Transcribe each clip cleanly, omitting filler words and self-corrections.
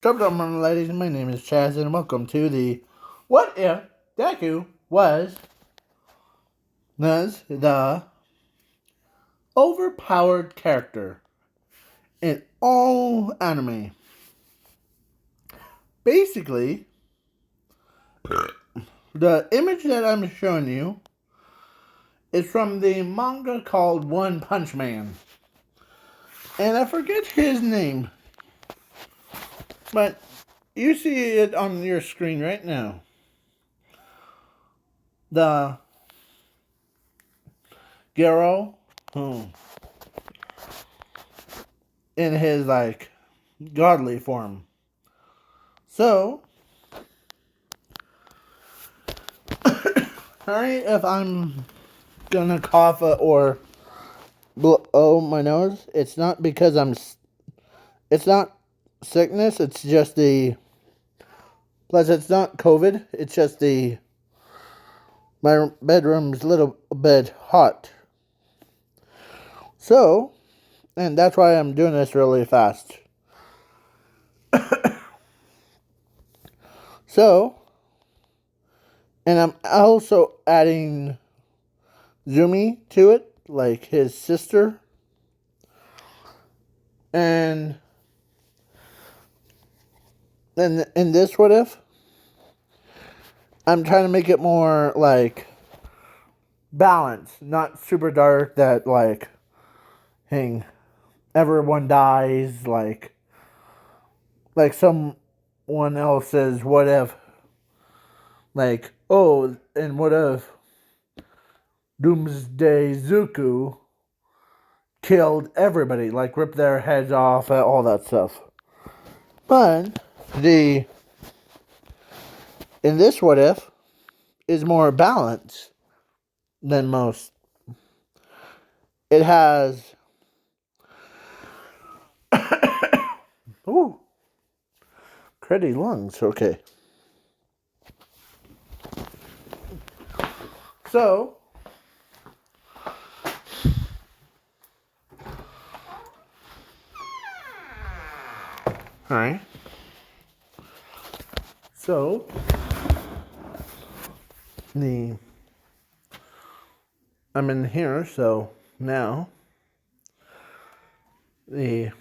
What's up, ladies? My name is Chaz, and welcome to the What If Deku was the overpowered character in all anime. Basically, the image that I'm showing you is from the manga called One Punch Man. And I forget his name, but you see it on your screen right now. The garou, in his godly form. So, sorry if I'm gonna cough or blow my nose. It's not because it's not sickness. It's just plus it's not COVID. It's just my bedroom's a little bit hot. So, and that's why I'm doing this really fast. So, and I'm also adding Zumi to it, like his sister. And then in this what if, I'm trying to make it more balanced, not super dark that everyone dies like someone else says what if and what if Doomsday Zuku killed everybody, like ripped their heads off, all that stuff. But the in this what if is more balanced than most. It has ooh, pretty lungs. Okay. So, alright. So, I'm in here, so now the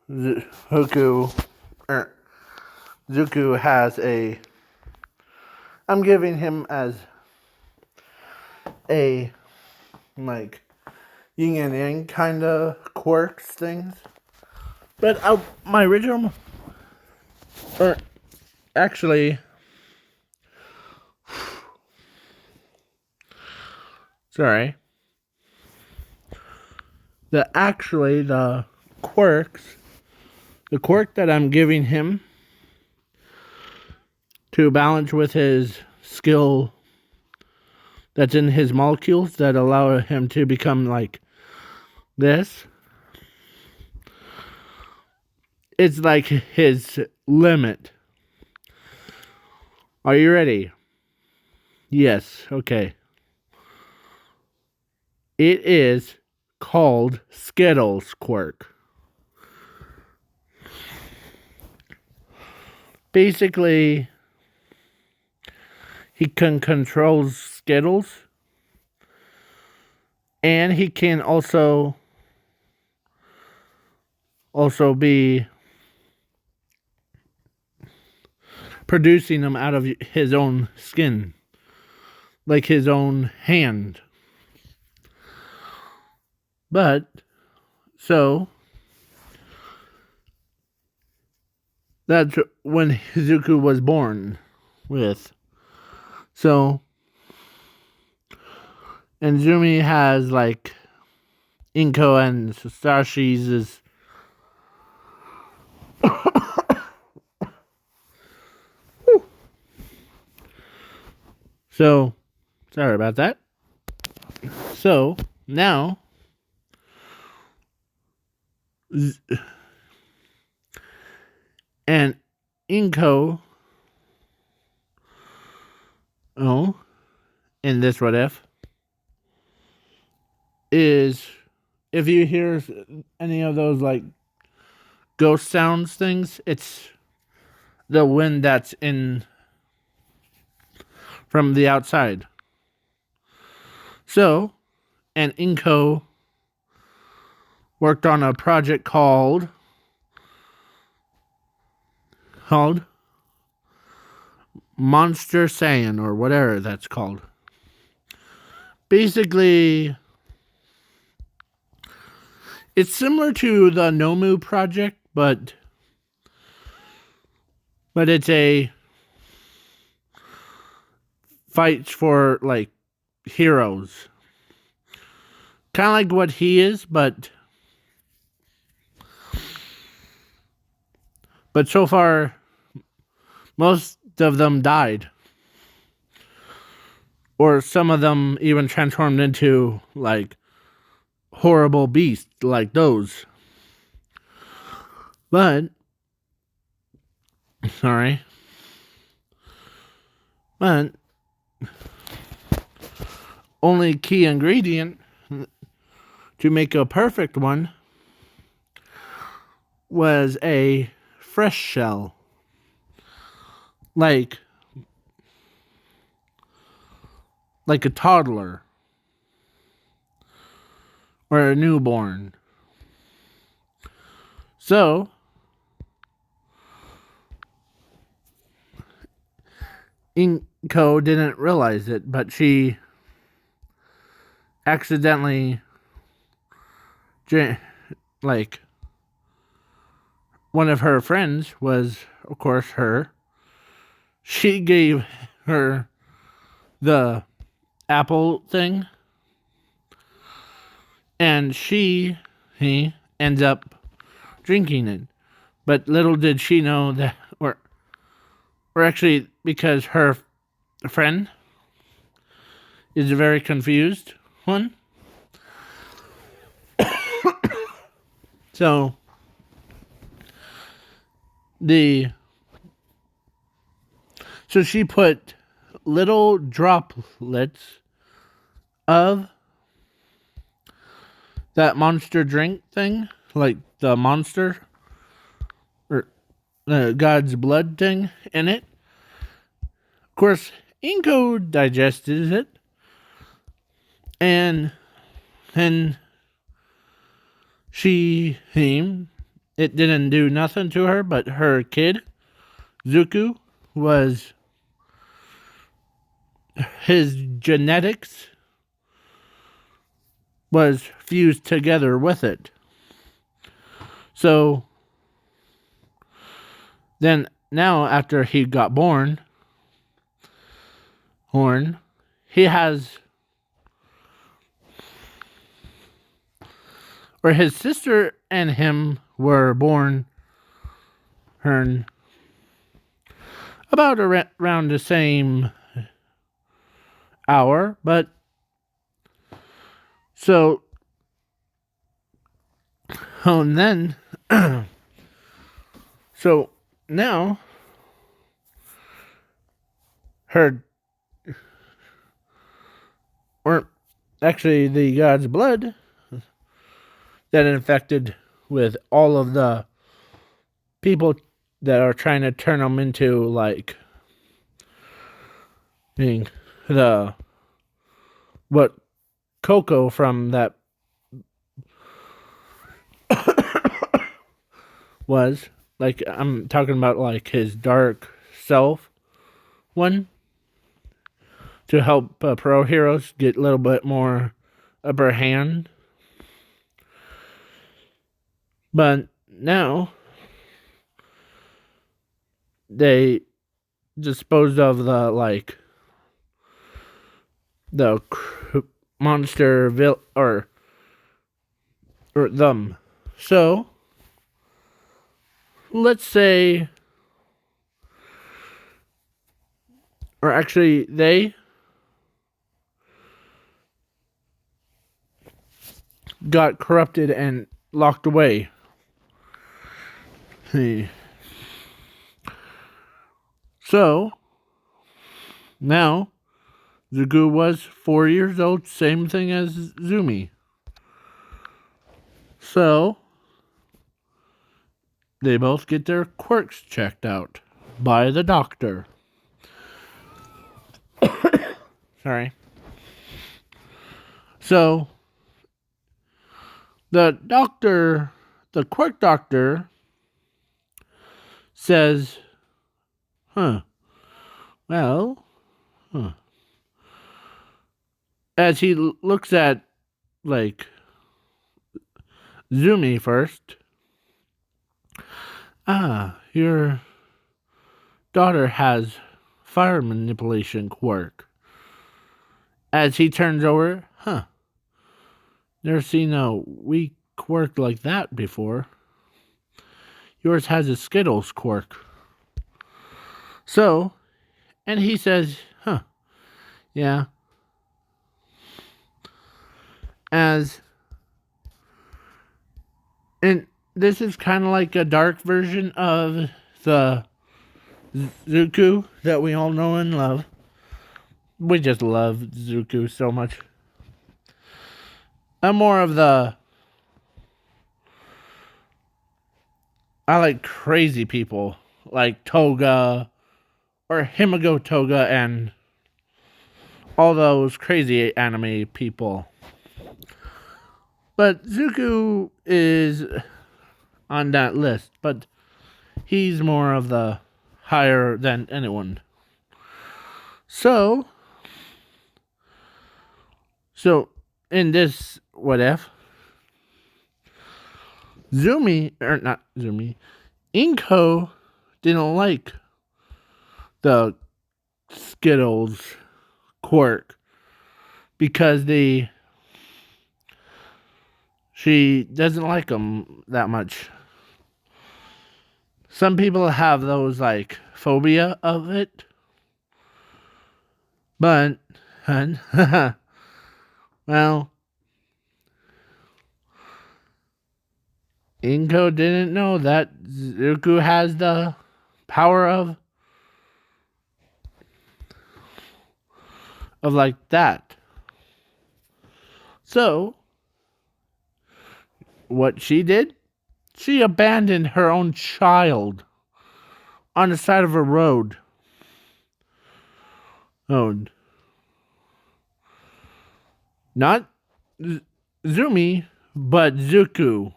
Zuku has I'm giving him as a yin and yang kind of quirks things. But my original, or actually, sorry, the quirks, the quirk that I'm giving him to balance with his skill that's in his molecules that allow him to become like this. It's like his limit. Are you ready? Yes, okay. It is called Skittles quirk. Basically, he can control Skittles, and he can also be producing them out of his own skin, like his own hand. But so that's when Zuko was born with. So, and Zumi has Inko and Sashi's is so sorry about that. So now and Inko in this what if is if you hear any of those ghost sounds things. It's the wind that's in from the outside. So, and Inko worked on a project called Monster Saiyan, or whatever that's called. Basically, it's similar to the Nomu project, but it's a fights for like heroes. Kind of like what he is, but so far most of them died. Or some of them even transformed into like horrible beasts like those. But sorry. But only key ingredient to make a perfect one was a fresh shell. Like a toddler or a newborn. So Inko didn't realize it, but she accidentally, like, one of her friends was, of course, her. She gave her the apple thing, and he ends up drinking it. But little did she know that, or actually, because her friend is a very confused one. So she put little droplets of that monster drink thing, like the monster or the God's blood thing in it. Of course, Inko digested it, and then it didn't do nothing to her, but her kid, Zuko, his genetics was fused together with it. So then now after he got born, he has, or his sister and him were born about around the same hour, but so and then so now her, or actually the God's blood that infected with all of the people that are trying to turn them into like being what Coco from that was. Like, I'm talking about like his dark self one, to help pro heroes get a little bit more upper hand. But now they disposed of the monster or them. So let's say, or actually they got corrupted and locked away. So now Zugu was 4 years old, same thing as Zumi. So they both get their quirks checked out by the doctor. Sorry. So, the quirk doctor says, well, as he looks at, like, Zumi first. Your daughter has fire manipulation quirk. As he turns over, never seen a weak quirk like that before. Yours has a Skittles quirk. So, and he says, yeah. And this is kind of like a dark version of the Zuko that we all know and love. We just love Zuko so much. I'm more of I like crazy people, like Toga, or Himiko Toga, and all those crazy anime people. But Zuko is on that list, but he's more of the higher than anyone. So in this what if, Inko didn't like the Skittles quirk because she doesn't like them that much. Some people have those like phobia of it, but well, Inko didn't know that Zuko has the power of like that. So, what she did? She abandoned her own child on the side of a road. Oh, not Zumi, but Zuko.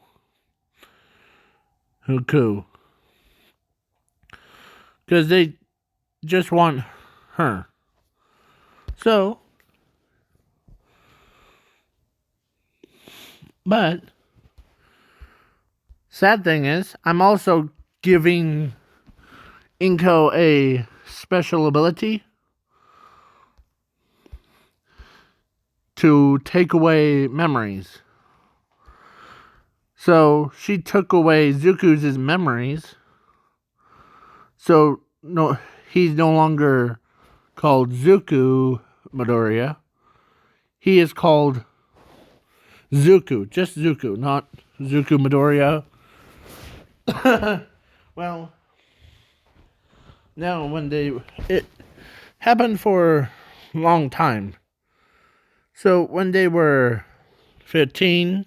Because they just want her. So, but sad thing is, I'm also giving Inko a special ability to take away memories. So she took away Zuko's memories. So no, he's no longer called Zuko Midoriya. He is called Zuko, just Zuko, not Zuko Midoriya. Well, now it happened for a long time. So when they were 15,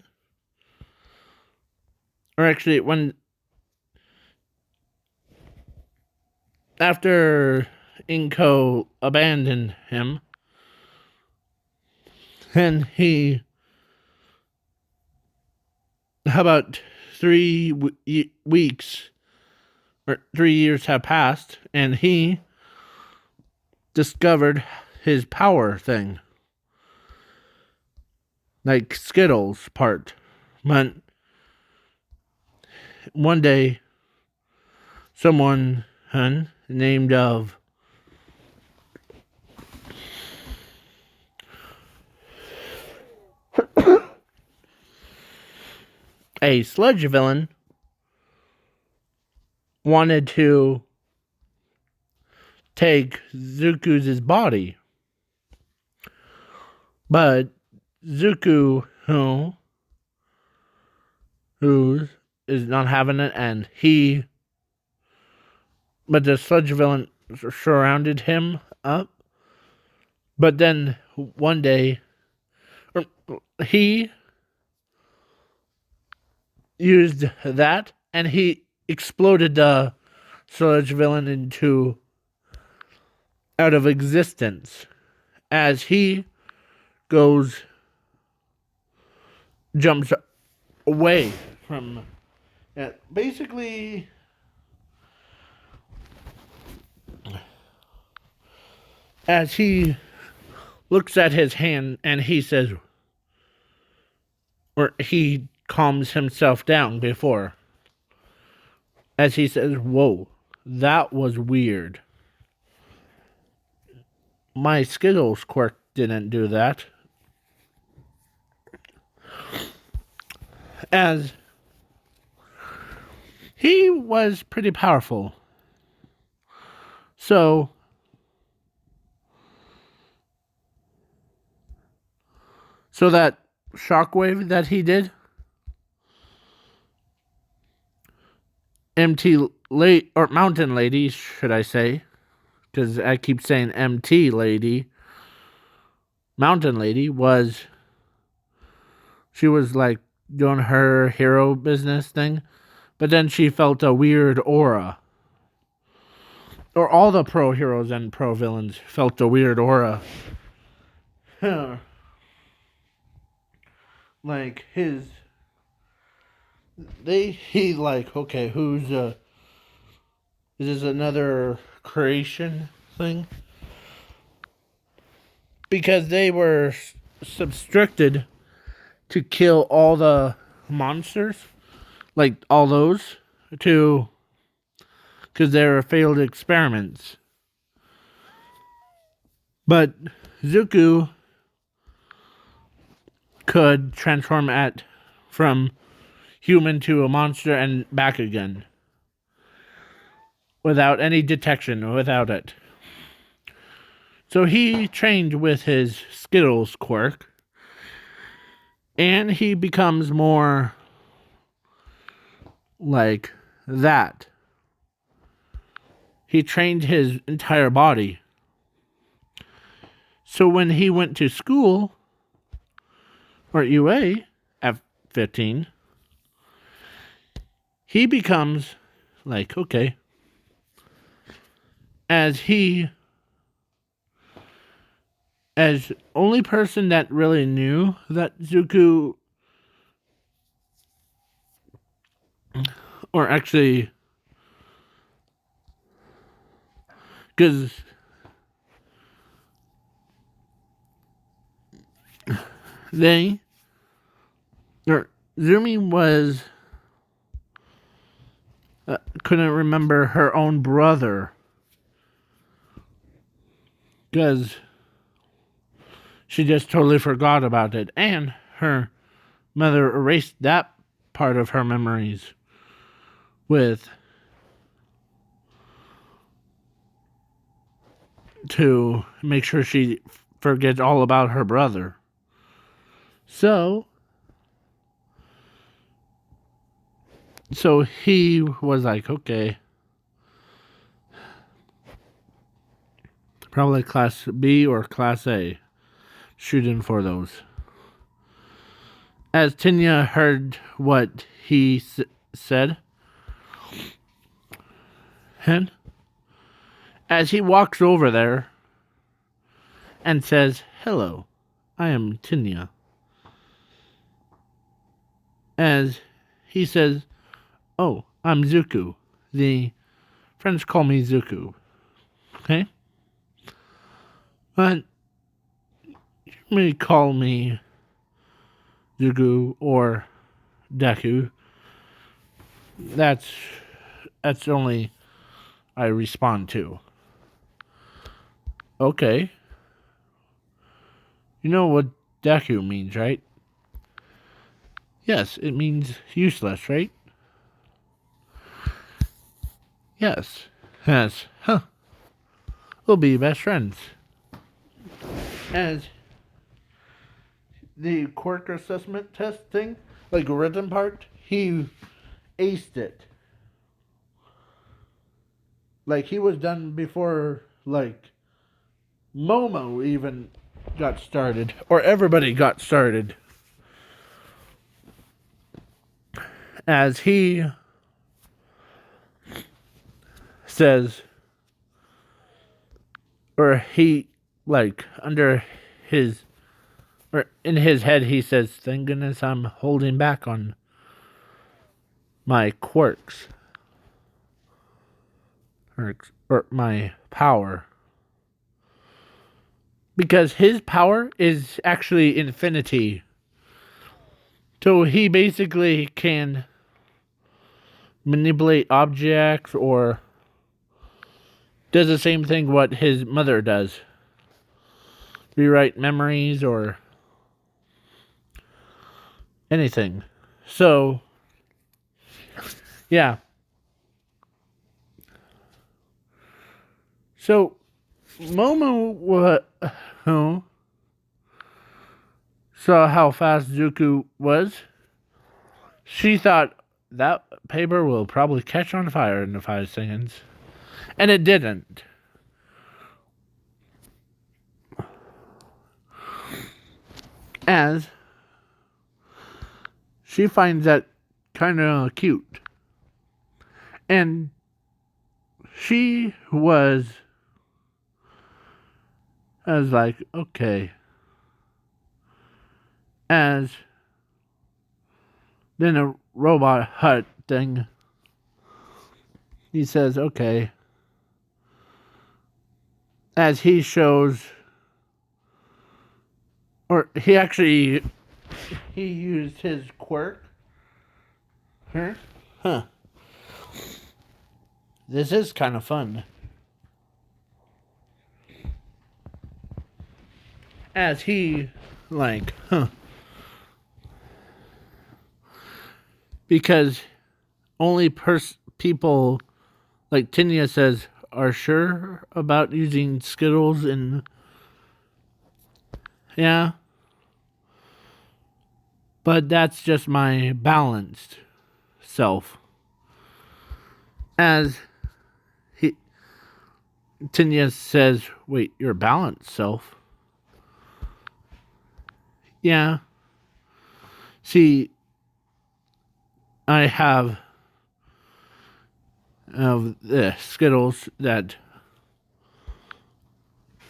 or actually after Inko abandoned him, and how about 3 weeks or 3 years have passed, and he discovered his power thing, like Skittles part. But one day, someone named of a sludge villain wanted to take Zuko's body. But Zuko, who is not having it, and but the sludge villain surrounded him up. But then one day, he used that, and he exploded the sludge villain into out of existence as he goes jumps away from it. Basically, as he looks at his hand and he says, or he calms himself down before, as he says, "Whoa, that was weird. My Skittles quirk didn't do that." As he was pretty powerful. So that shockwave that he did, Mountain Lady, should I say, because I keep saying MT Lady. Mountain Lady she was like doing her hero business thing, but then she felt a weird aura. Or all the pro heroes and pro villains felt a weird aura. Like he like, okay, is this another creation thing? Because they were substructed to kill all the monsters, like all those, because they were failed experiments. But Zuko could transform from human to a monster and back again. Without any detection, without it. So he trained with his Skittles quirk. And he becomes more like that. He trained his entire body. So when he went to school, or UA, at 15, he becomes like, okay, as only person that really knew that Zuko, or actually, because Zumi was, couldn't remember her own brother, because she just totally forgot about it, and her mother erased that part of her memories to make sure she forgets all about her brother. So he was like, okay, probably class B or class A, shooting for those. As Tinya heard what he said, and as he walks over there and says, "Hello, I am Tinya." As he says, "Oh, I'm Zuko. The friends call me Zuko." Okay? But you may call me Zuko or Deku. That's only I respond to. Okay. You know what Deku means, right? Yes, it means useless, right? Yes. Yes. Huh. We'll be best friends. As the quirk assessment test thing, like written part, he aced it. Like he was done before, like Momo even got started, or everybody got started. As he says, or he, like, under his, or in his head, he says, thank goodness I'm holding back on my quirks, or my power. Because his power is actually infinity. So he basically can manipulate objects or does the same thing what his mother does. Rewrite memories or anything. So, yeah. So, Momo saw how fast Zuko was. She thought that paper will probably catch on fire in the 5 seconds. And it didn't. As she finds that kind of cute. And she was like, okay. As then a robot hut thing, he says, okay. As he shows, or he used his quirk. Huh. This is kind of fun. As he, like, because only people, like Tinya says, are sure about using Skittles and, yeah. But that's just my balanced self. As Tinya says, wait, your balanced self? Yeah. See, I have the Skittles that,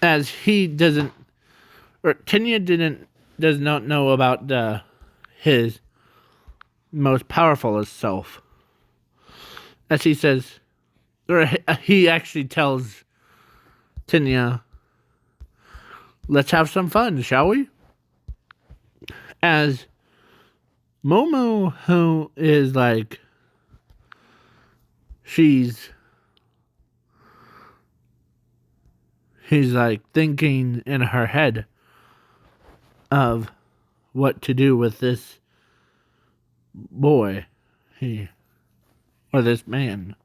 as he doesn't, or Tinya does not know about his most powerful self. As he says, or he actually tells Tinya, let's have some fun, shall we? As Momo, who is like, he's like thinking in her head of what to do with this boy, or this man.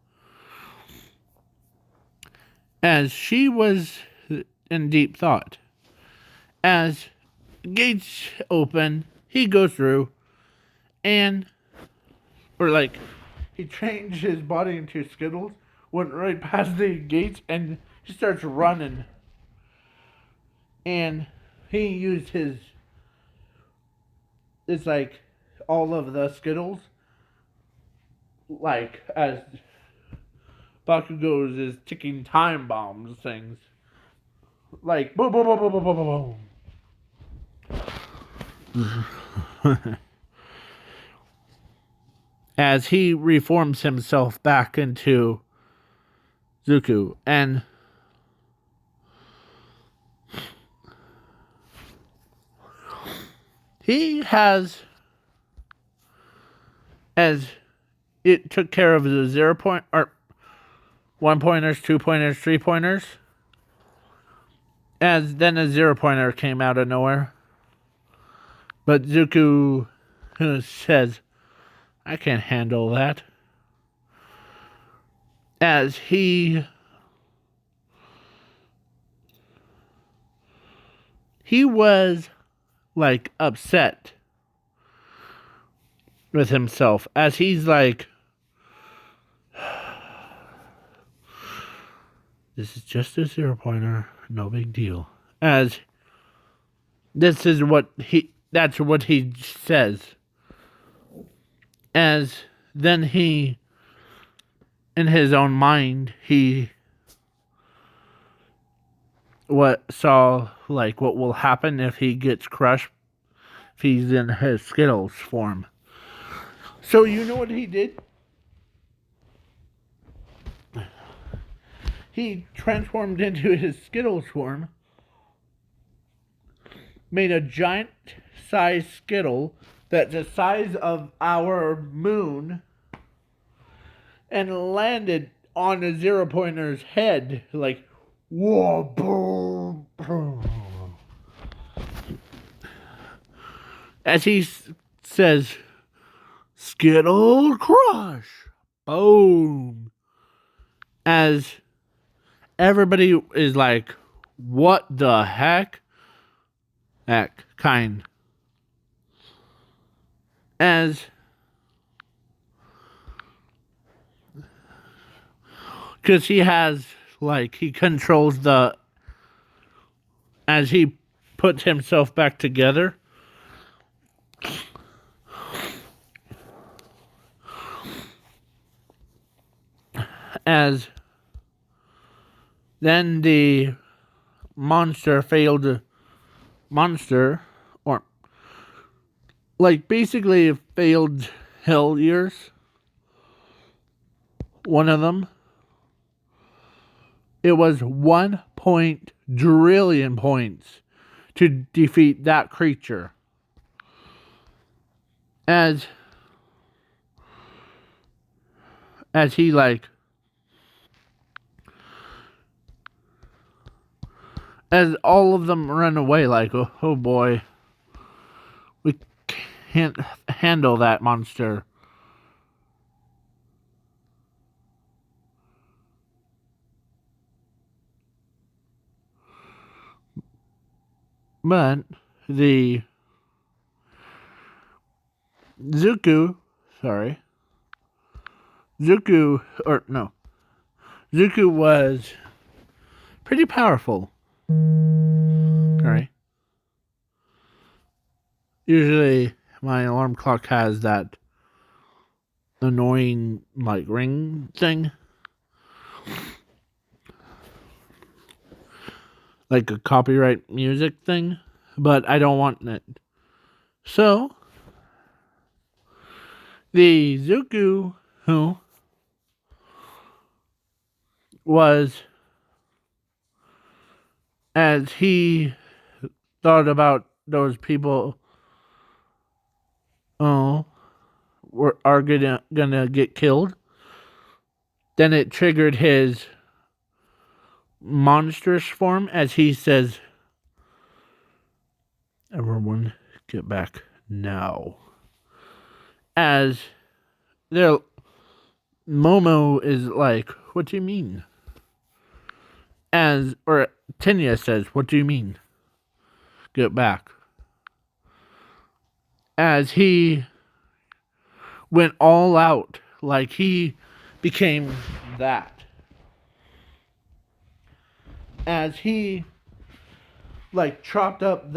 As she was in deep thought. As gates open, he goes through, and, or like, he changed his body into Skittles, went right past the gates, and he starts running. And he used it's like all of the Skittles, like as Bakugo's is ticking time bombs things. Like boom boom boom boom boom boom boom. As he reforms himself back into Zuko, and he has, as it took care of the 0 point or 1 pointers, 2 pointers, 3 pointers, as then a 0 pointer came out of nowhere. But Zuko says, I can't handle that. As he was like upset with himself, as he's like, this is just a 0 pointer, no big deal. As this is that's what he says. As then he in his own mind, he saw like what will happen if he gets crushed if he's in his Skittles form. So you know what he did? He transformed into his Skittles form, made a giant size Skittle that's the size of our moon, and landed on the Zero Pointer's head like, whoa, boom, boom. As he says, Skittle Crush, boom. As everybody is like, what the heck? Heck, kind. As because he has like he controls the as he puts himself back together. As then the monster or like basically failed hell years. One of them. It was 1 trillion points to defeat that creature. As he like as all of them run away like, oh boy, we can't handle that monster. But the Zuko was pretty powerful. Sorry. Usually my alarm clock has that annoying like ring thing. Like a copyright music thing. But I don't want it. So the Zuko who was as he thought about those people are gonna get killed, then it triggered his monstrous form as he says, everyone get back now. As their Momo is like, what do you mean? Or Tenya says, what do you mean? Get back. As he went all out, like he became that. As he like chopped up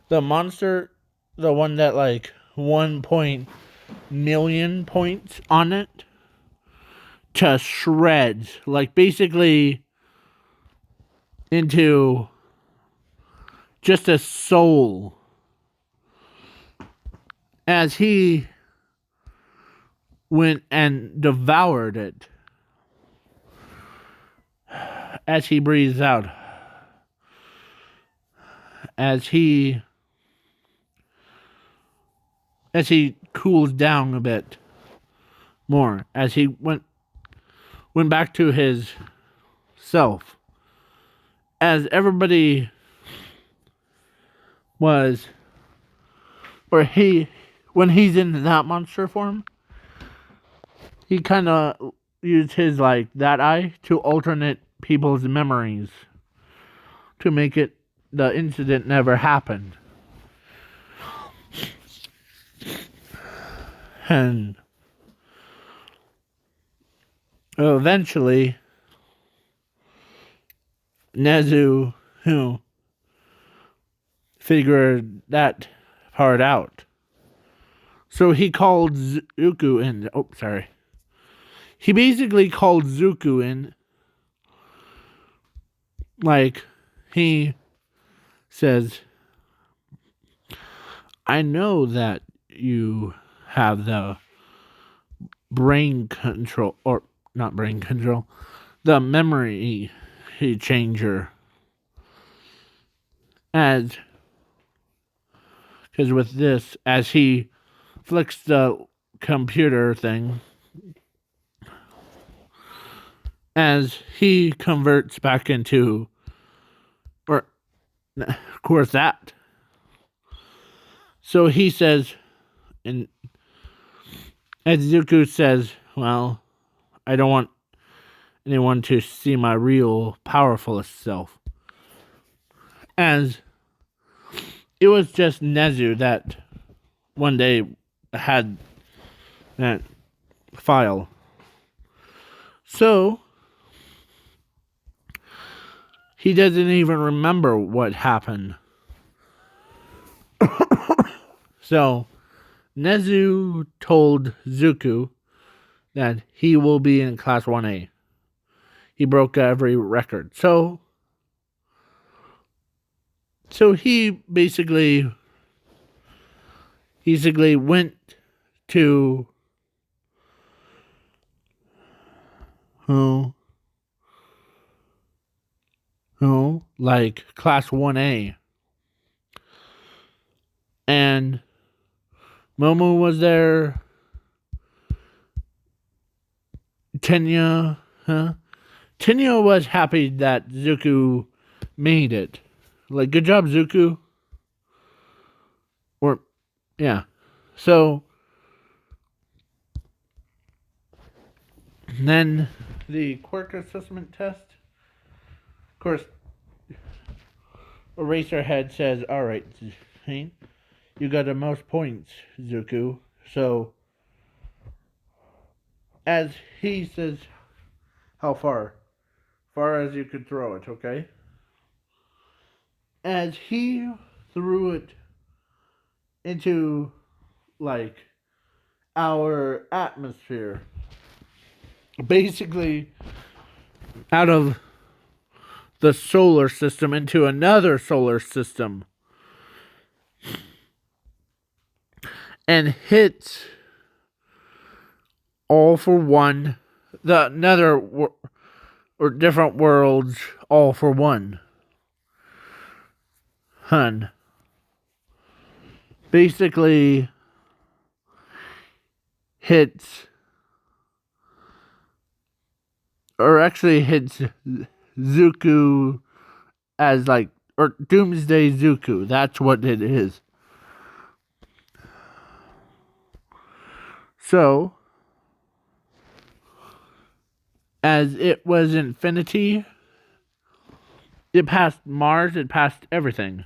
the monster, the one that like 1 million points on it, to shreds, like basically into just a soul. As he went and devoured it. As he breathes out. As he cools down a bit more. As he went back to his self. As everybody was, or when he's in that monster form, he kind of used his like that eye to alternate people's memories to make it the incident never happened. And eventually Nezu who figured that part out. So he called Zuko in. Oh, sorry. he basically called Zuko in. Like, he says, I know that you have the brain control, or not brain control, the memory changer. As, because with this, as he flicks the computer thing, as he converts back into, or of course that. So he says, and as Zuko says, well, I don't want anyone to see my real powerful self. As it was just Nezu that one day had that file. So he doesn't even remember what happened. So Nezu told Zuko that he will be in Class 1A. He broke every record. So he basically went to like Class 1A. And Momo was there. Tenya was happy that Zuko made it. Like, good job, Zuko. Or, yeah. So, then the quirk assessment test. Of course, Eraserhead says, alright, you got the most points, Zuko. So, as he says, how far? Far as you could throw it, okay? As he threw it into, like, our atmosphere, basically out of the solar system into another solar system, and hits all for one, the another or different worlds all for one. Hun. Basically hits, or actually hits Zuko as like, or Doomsday Zuko. That's what it is. So, as it was infinity, it passed Mars, it passed everything.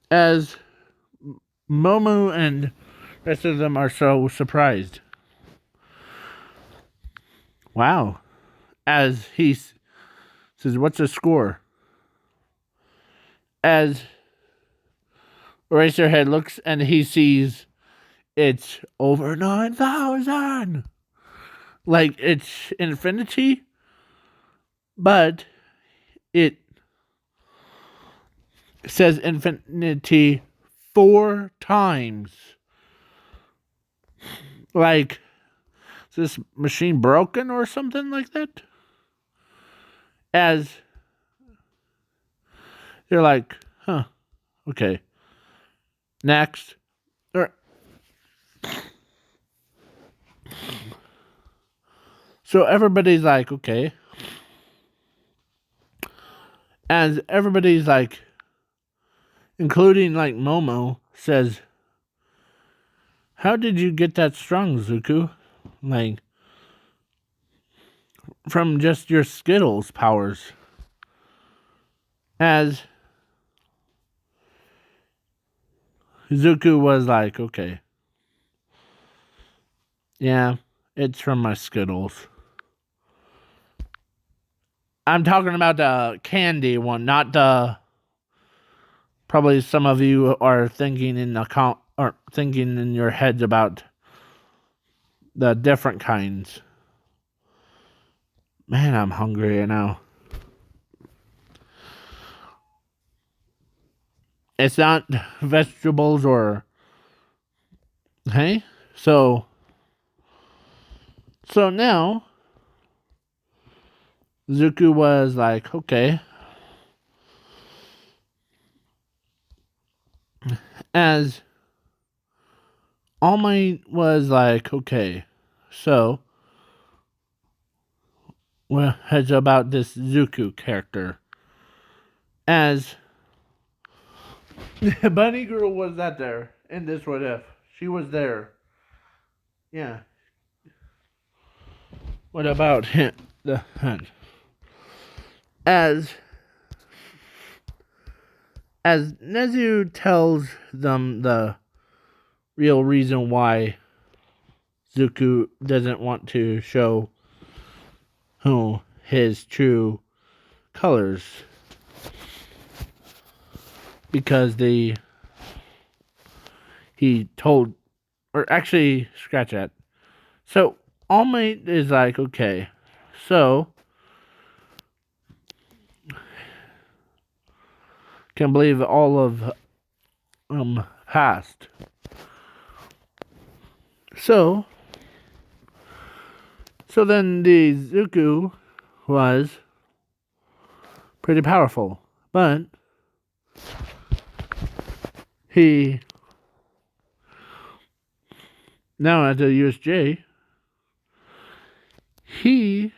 As Momo and the rest of them are so surprised. Wow. As he says, what's the score? As Eraserhead looks and he sees it's over 9,000. Like, it's infinity, but it says infinity 4 times. Like, is this machine broken or something like that? As they're like, huh, okay. Next. So everybody's like, okay. As everybody's like, including like Momo, says, how did you get that strong, Zuko? Like, from just your Skittles powers. As Zuko was like, okay. Yeah, it's from my Skittles. I'm talking about the candy one, not the. Probably some of you are thinking in your heads about the different kinds. Man, I'm hungry right now. It's not vegetables or hey. So now Zuko was like, okay, as All Might was like, okay, so well, it's about this Zuko character. As Bunny Girl was that there in this What If. She was there. Yeah. What about him? As as Nezu tells them the real reason why Zuko doesn't want to show his true colors, because he told, or actually scratch that. So All Might is like, okay, so can believe all of past. So then the Zuko was pretty powerful, but he now at the USJ, he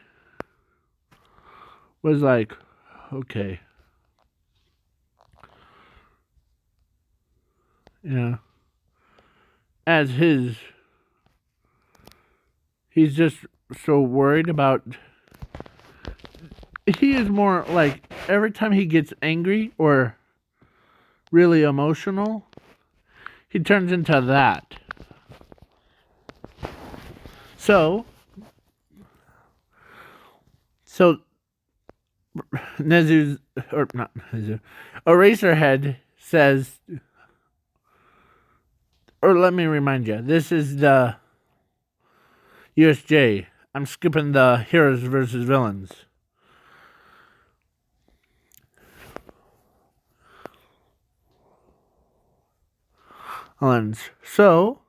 was like, okay, yeah, as he's just so worried about. He is more like every time he gets angry or really emotional, he turns into that. So Nezu's, or not Nezu, Eraserhead says, or let me remind you, this is the USJ. I'm skipping the heroes versus villains. So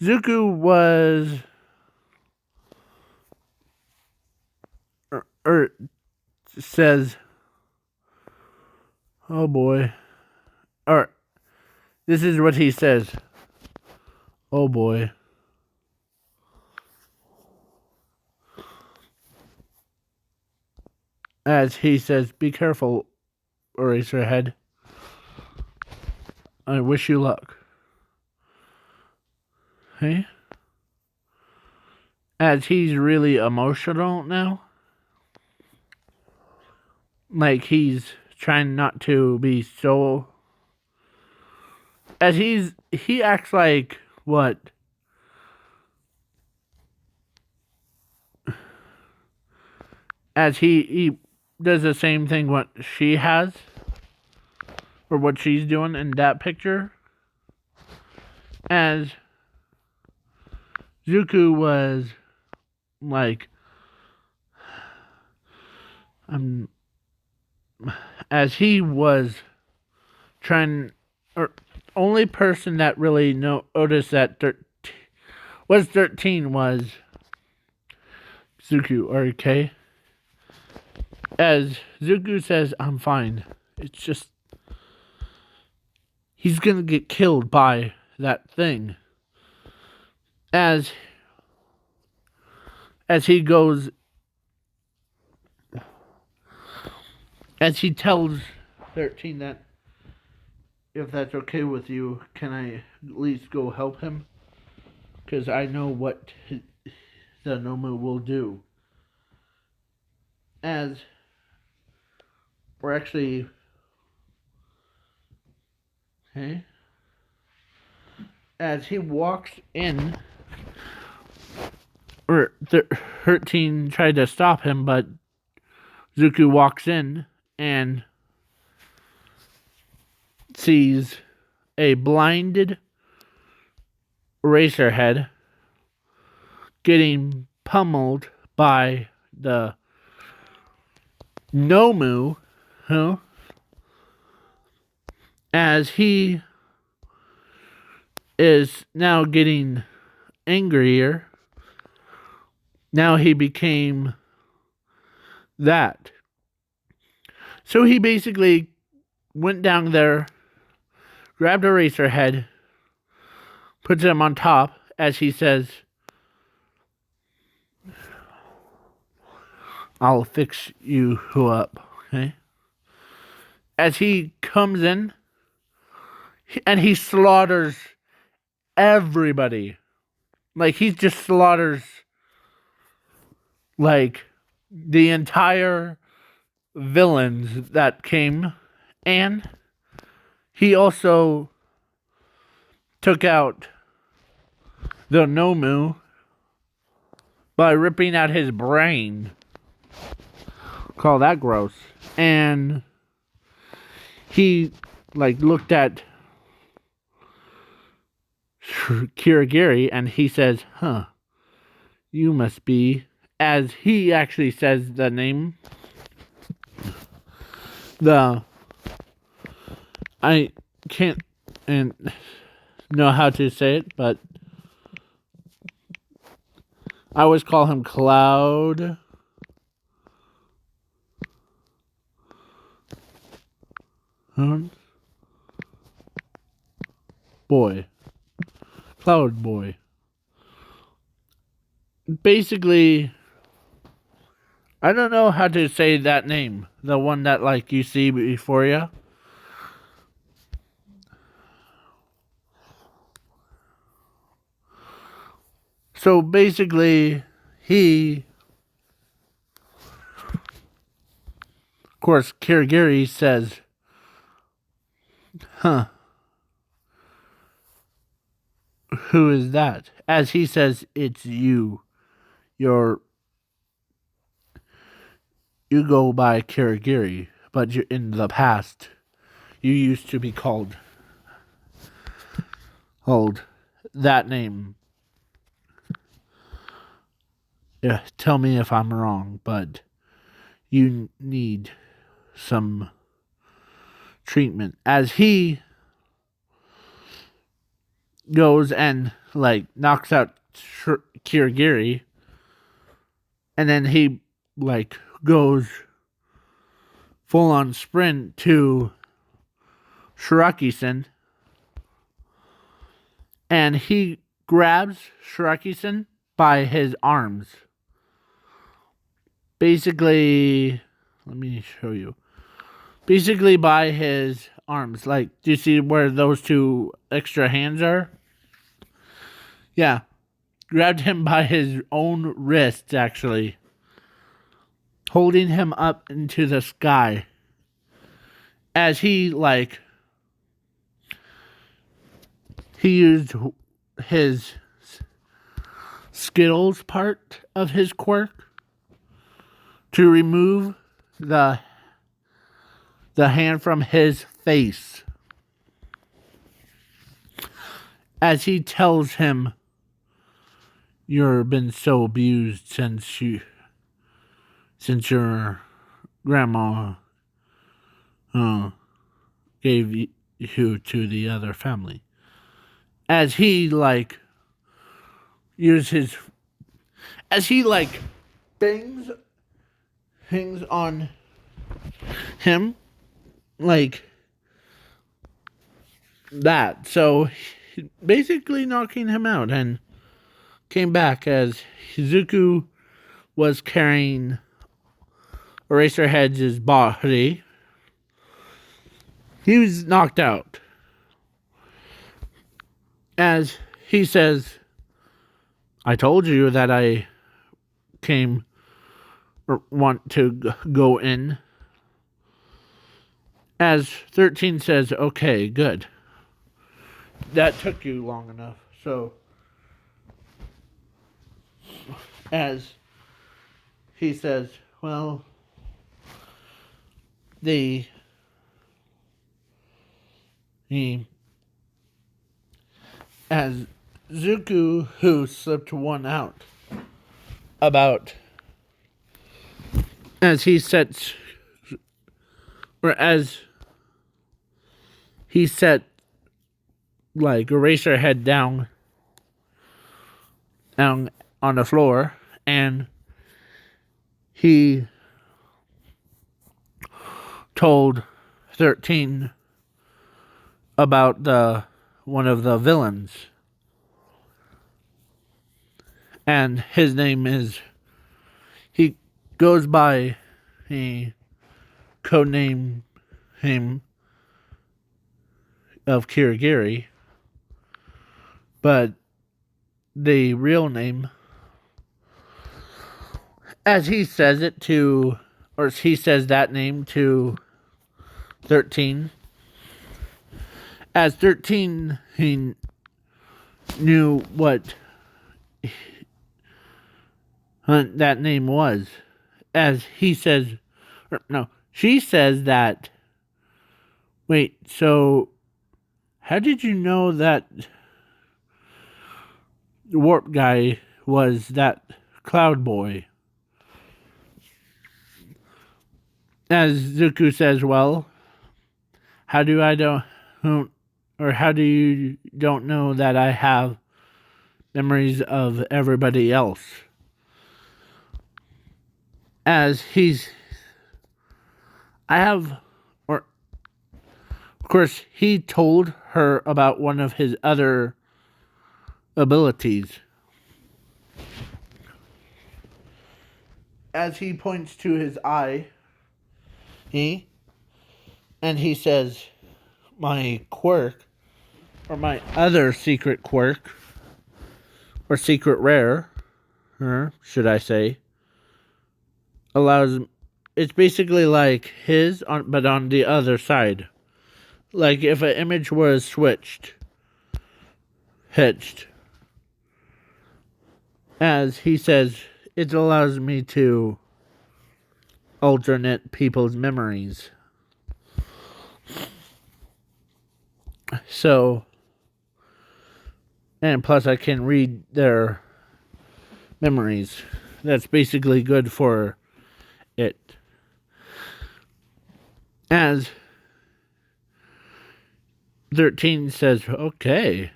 Zuko was, or says, oh boy, or this is what he says, oh boy. As he says, be careful, Eraserhead. I wish you luck. Hey? As he's really emotional now. Like he's trying not to be so. As he acts like what? As he does the same thing what she has, or what she's doing in that picture. As Zuko was like, as he was trying, or only person that really noticed that was 13 was Zuko, okay? As Zuko says, I'm fine. It's just he's gonna get killed by that thing. As he goes, as he tells 13 that if that's okay with you, can I at least go help him? Because I know what the Nomu will do. As we're actually, okay, as he walks in, or 13 tried to stop him, but Zuko walks in and sees a blinded Eraserhead getting pummeled by the Nomu, who, as he is now getting angrier, now he became that. So he basically went down there, grabbed Eraserhead, puts him on top, as he says, I'll fix you up, okay? As he comes in, and he slaughters everybody. Like, he just slaughters, like, the entire villains that came. And he also took out the Nomu by ripping out his brain. Call that gross. And he, like, looked at Kirigiri and he says, you must be, as he actually says the name, I can't know how to say it, but I always call him Cloud Boy. Cloud Boy. Basically, I don't know how to say that name. The one that, like, you see before you. So basically, he, of course, Kirigiri says, who is that? As he says, it's you. You go by Kirigiri, but you're in the past. You used to be called that name. Yeah, tell me if I'm wrong, but you need some treatment. As he goes and, like, knocks out Kirigiri, and then he, like, goes full on sprint to Shiraki-sen, and he grabs Shiraki-sen by his arms. Basically, let me show you. Basically by his arms. Like, do you see where those two extra hands are? Yeah. Grabbed him by his own wrists, actually. Holding him up into the sky. As he, like, he used his Skittles part of his quirk to remove the hand from his face. As he tells him, you've been so abused since your grandma gave you to the other family. As he, like, bangs on him, like that. So, basically knocking him out, and came back as Hizuku was carrying Eraserhead's body. He was knocked out. As he says, I told you that I want to go in. As 13 says, okay, good. That took you long enough. So, as he says, well, as Zuko, who slipped one out, about as he sets or as he set like Eraserhead down on the floor, and he told 13 about the one of the villains, and his name is he goes by a codename him of Kirigiri, but the real name, as he says it to, or he says that name to 13. As 13, he knew what that name was. As he says, no, she says that, wait, so how did you know that Warp guy was that Cloud Boy? As Zuko says, well, how do you don't know that I have memories of everybody else? Of course, he told her about one of his other abilities. As he points to his eye, and he says, my quirk, or my other secret quirk, or secret rare, should I say, it's basically like his, but on the other side. Like if an image was hitched. As he says, it allows me to alternate people's memories. So, and plus I can read their memories. That's basically good for it. As 13 says, okay.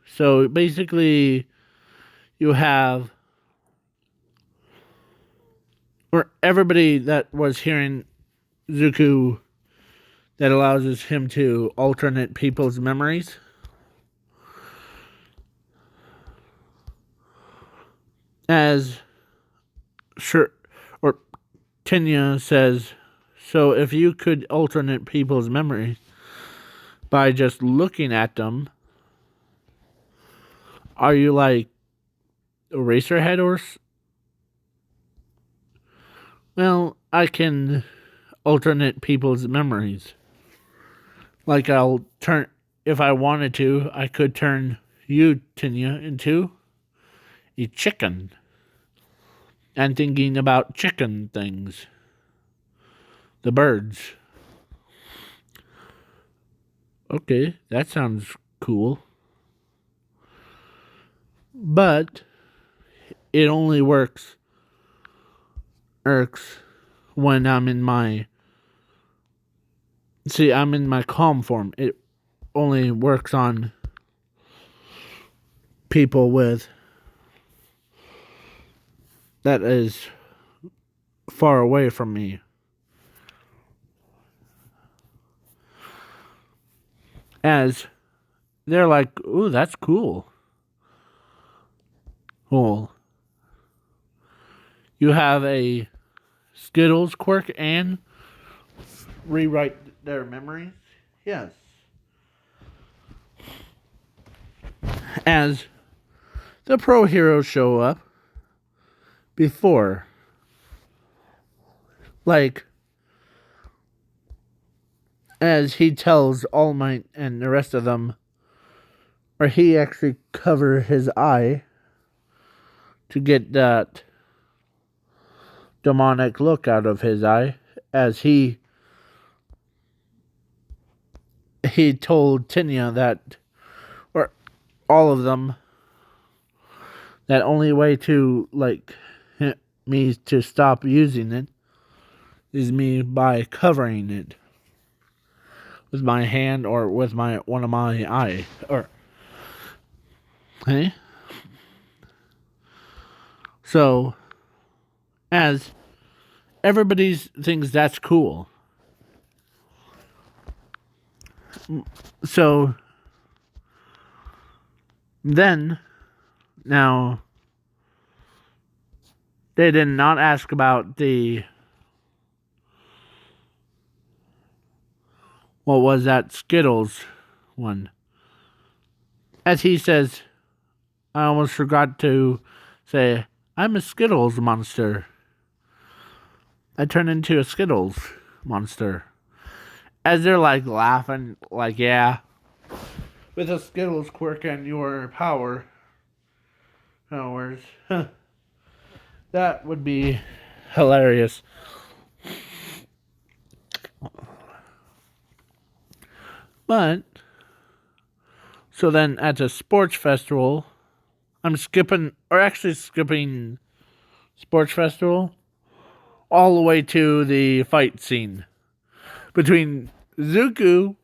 So basically you have, or everybody that was hearing Zuko, that allows him to alternate people's memories. As Tinya says, so if you could alternate people's memories by just looking at them, are you like Eraserhead or? Well, I can alternate people's memories. Like if I wanted to, I could turn you, Tinya, into a chicken. And thinking about chicken things. The birds. Okay, that sounds cool. But it only works when I'm in my calm form. It only works on people that is far away from me. As they're like, ooh, that's cool. Cool. You have a Skittles quirk and rewrite their memories? Yes. As the pro heroes show up before, like, as he tells All Might and the rest of them, or he actually cover his eye to get that demonic look out of his eye, as he told Tinya that, or all of them, that only way to like me to stop using it is me by covering it with my hand or with my one of my eye or okay. So as everybody thinks that's cool. So then now they did not ask about the what was that Skittles one. As he says, I almost forgot to say, I'm a Skittles monster. I turn into a Skittles monster. As they're like laughing, like, yeah. With a Skittles quirk and your powers, that would be hilarious. But, so then at the sports festival, I'm skipping sports festival all the way to the fight scene between Zuko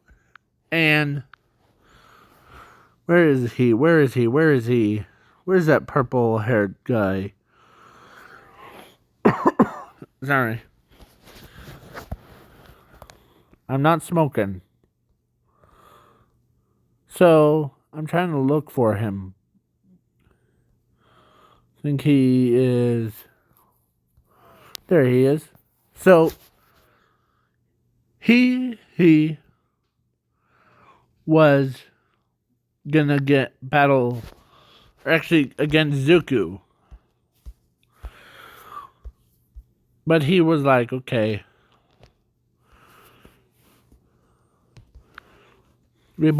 and where is he? Where's that purple haired guy? Sorry. I'm not smoking. So I'm trying to look for him. I think he is. There he is. So he was gonna get battle, or actually against Zuko, but he was like, okay, we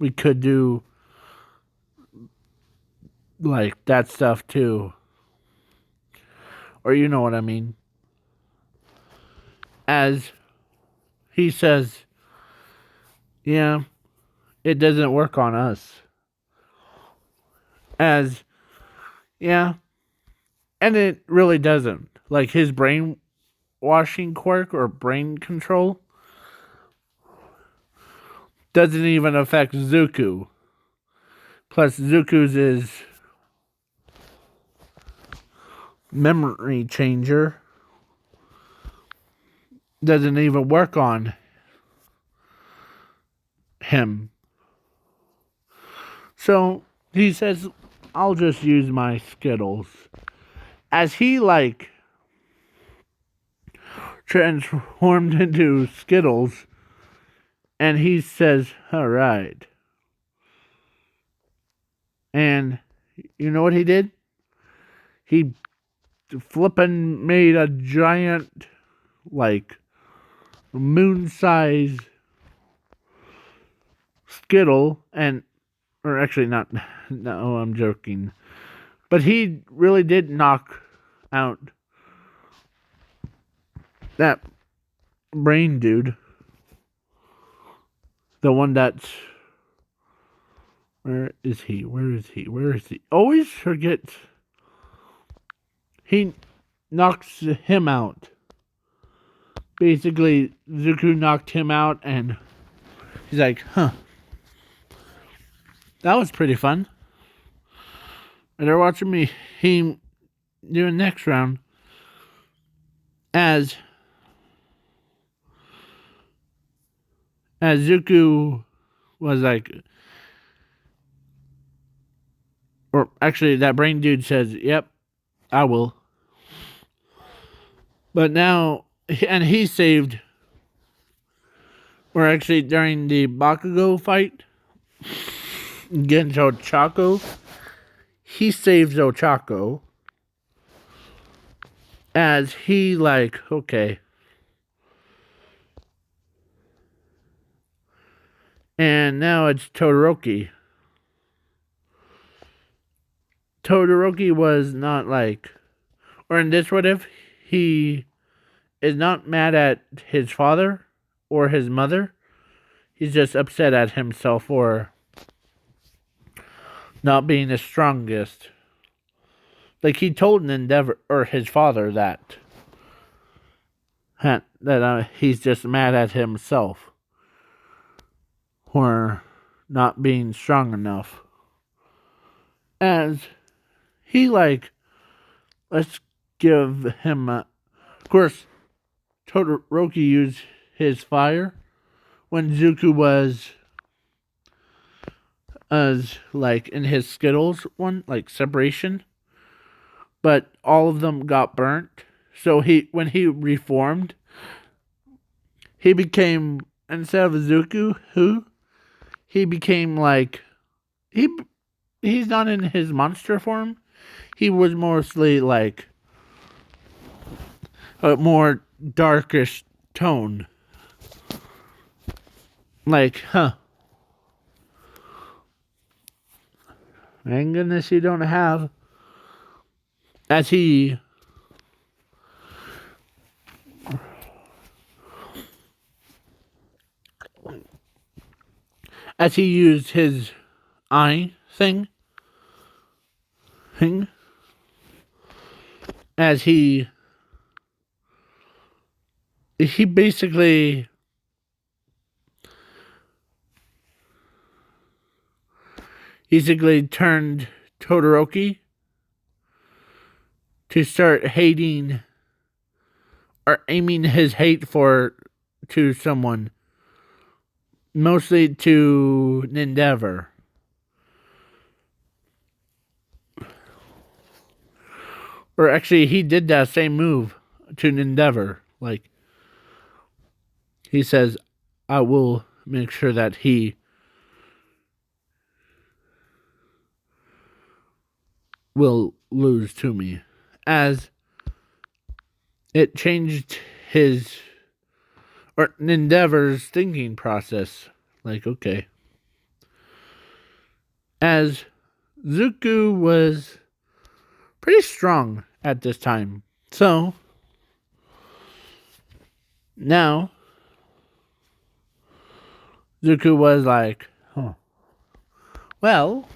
could do like that stuff too, or you know what I mean. As he says, yeah, it doesn't work on us. As, yeah, and it really doesn't. Like his brainwashing quirk or brain control doesn't even affect Zuko. Plus, Zuko's is memory changer doesn't even work on him. So he says, I'll just use my Skittles. As he like transformed into Skittles, and he says, alright. And you know what he did? He flippin' made a giant, like, moon-size Skittle, and, or actually not, no, I'm joking. But he really did knock out that brain dude. The one that's, where is he? Always forget. He knocks him out. Basically, Zuko knocked him out, and he's like, huh. That was pretty fun. And they're watching me doing next round. As Zuko was like, or actually that brain dude says, yep, I will. But now, and he saved, or actually during the Bakugo fight against Ochako, he saves Ochako. As he like, okay. And now it's Todoroki. Todoroki was not like, or in this what if, he is not mad at his father or his mother. He's just upset at himself for not being the strongest. like he told Endeavor or his father that he's just mad at himself for not being strong enough. As he like, let's give him of course, Todoroki used his fire when Zuko was as like in his Skittles one, like separation, but all of them got burnt. So when he reformed, he became, instead of Zuko, he became like he he's not in his monster form. He was mostly like a more darkish tone. Like, thank goodness you don't have. As he used his eye thing, as he basically turned Todoroki to start hating or aiming his hate to someone, mostly to Endeavor. Or actually, he did that same move to Endeavor. Like, he says, I will make sure that he will lose to me. As it changed his or Endeavor's thinking process. Like, okay. As Zuko was pretty strong at this time. So, now, Zuko was like, well,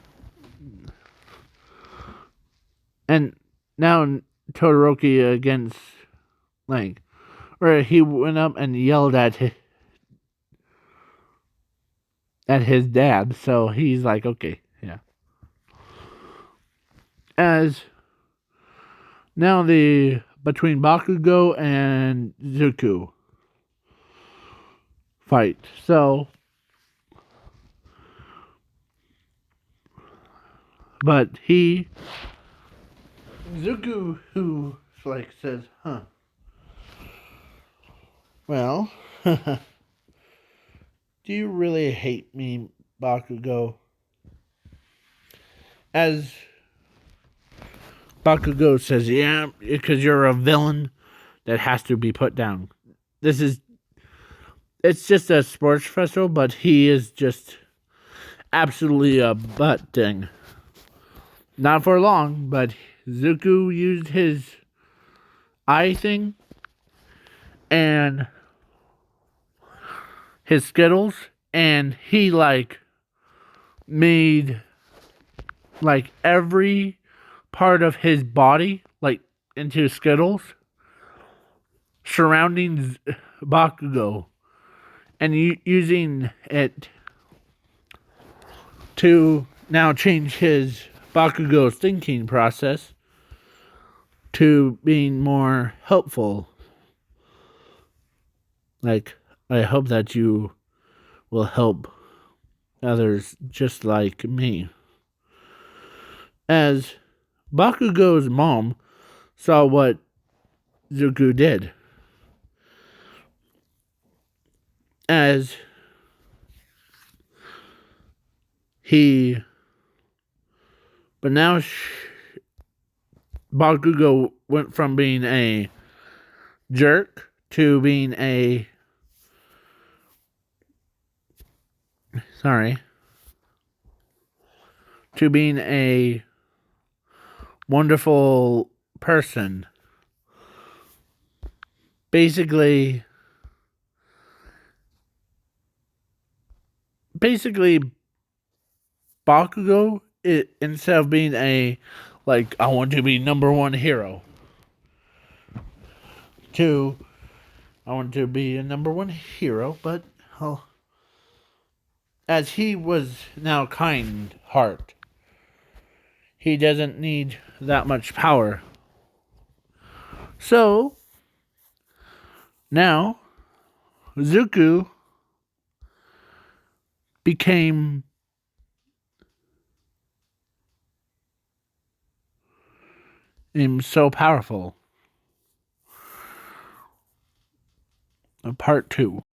and now Todoroki against, like, or he went up and yelled at his dad, so he's like, okay, yeah. As now between Bakugo and Zuko fight. So, but Zuko, who like says, well, do you really hate me, Bakugo? As Bakugo says, yeah, because you're a villain that has to be put down. It's just a sports festival, but he is just absolutely a butt thing. Not for long, but Zuko used his eye thing and his Skittles, and he like made like every part of his body like into Skittles surrounding Bakugo, and using it to now change his Bakugo's thinking process to being more helpful. Like, I hope that you will help others just like me. As Bakugo's mom saw what Zuko did, as but now Bakugo went from being a jerk to being a wonderful person. Basically, Bakugo, instead of being a Like, I want to be #1 hero. 2, I want to be a #1 hero, but as he was now kind heart, he doesn't need that much power. So now Zuko became so powerful. Part 2.